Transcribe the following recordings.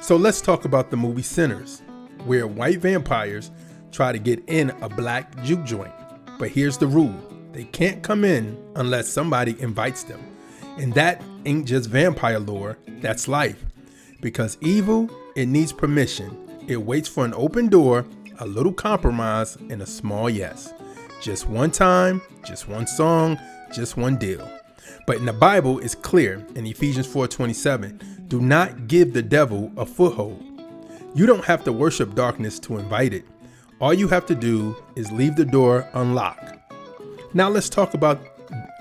So let's talk about the movie Sinners, where white vampires try to get in a black juke joint. But here's the rule. They can't come in unless somebody invites them. And that ain't just vampire lore, that's life. Because evil, it needs permission. It waits for an open door, a little compromise, and a small yes. Just one time, just one song, just one deal. But in the Bible, it's clear in Ephesians 4:27, do not give the devil a foothold. You don't have to worship darkness to invite it. All you have to do is leave the door unlocked. Now let's talk about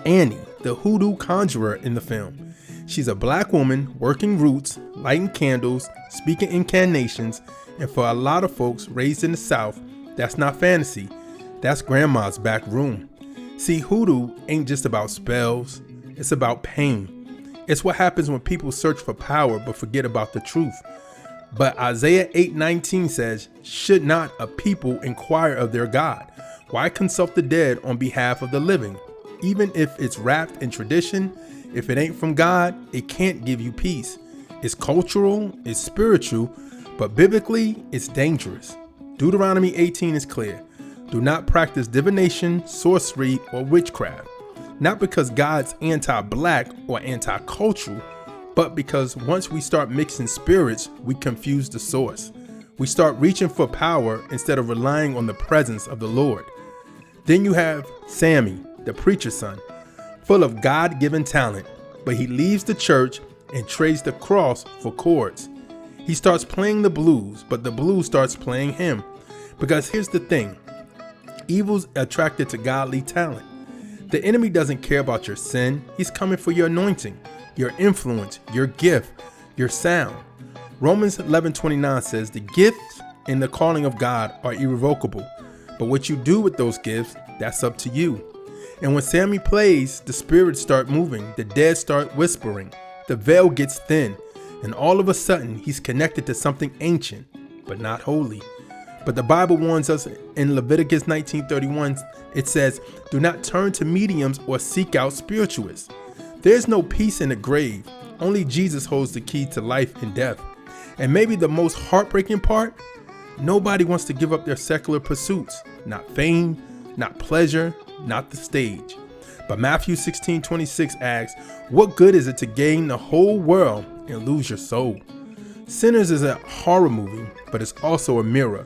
Annie, the hoodoo conjurer in the film. She's a black woman working roots, lighting candles, speaking incantations, and for a lot of folks raised in the South, that's not fantasy. That's grandma's back room. See, hoodoo ain't just about spells, it's about pain. It's what happens when people search for power but forget about the truth. But Isaiah 8:19 says, should not a people inquire of their God? Why consult the dead on behalf of the living? Even if it's wrapped in tradition, if it ain't from God, it can't give you peace. It's cultural, it's spiritual, but biblically, it's dangerous. Deuteronomy 18 is clear. Do not practice divination, sorcery, or witchcraft. Not because God's anti-black or anti-cultural, but because once we start mixing spirits, we confuse the source. We start reaching for power instead of relying on the presence of the Lord. Then you have Sammy, the preacher's son, full of God-given talent, but he leaves the church and trades the cross for chords. He starts playing the blues, but the blues starts playing him. Because here's the thing, evil's attracted to godly talent. The enemy doesn't care about your sin. He's coming for your anointing, your influence, your gift, your sound. Romans 11:29 says the gifts and the calling of God are irrevocable. But what you do with those gifts, that's up to you. And when Sammy plays, the spirits start moving, the dead start whispering, the veil gets thin, and all of a sudden he's connected to something ancient, but not holy. But the Bible warns us in Leviticus 19:31, it says, do not turn to mediums or seek out spiritualists. There's no peace in the grave. Only Jesus holds the key to life and death. And maybe the most heartbreaking part, nobody wants to give up their secular pursuits. Not fame, not pleasure, not the stage. But Matthew 16:26 asks, what good is it to gain the whole world and lose your soul? Sinners is a horror movie, but it's also a mirror.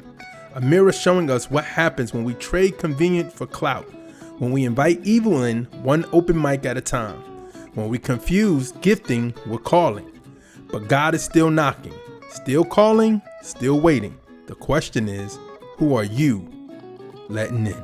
A mirror showing us what happens when we trade convenient for clout, when we invite evil in one open mic at a time, when we confuse gifting with calling. But God is still knocking, still calling, still waiting. The question is, who are you letting in?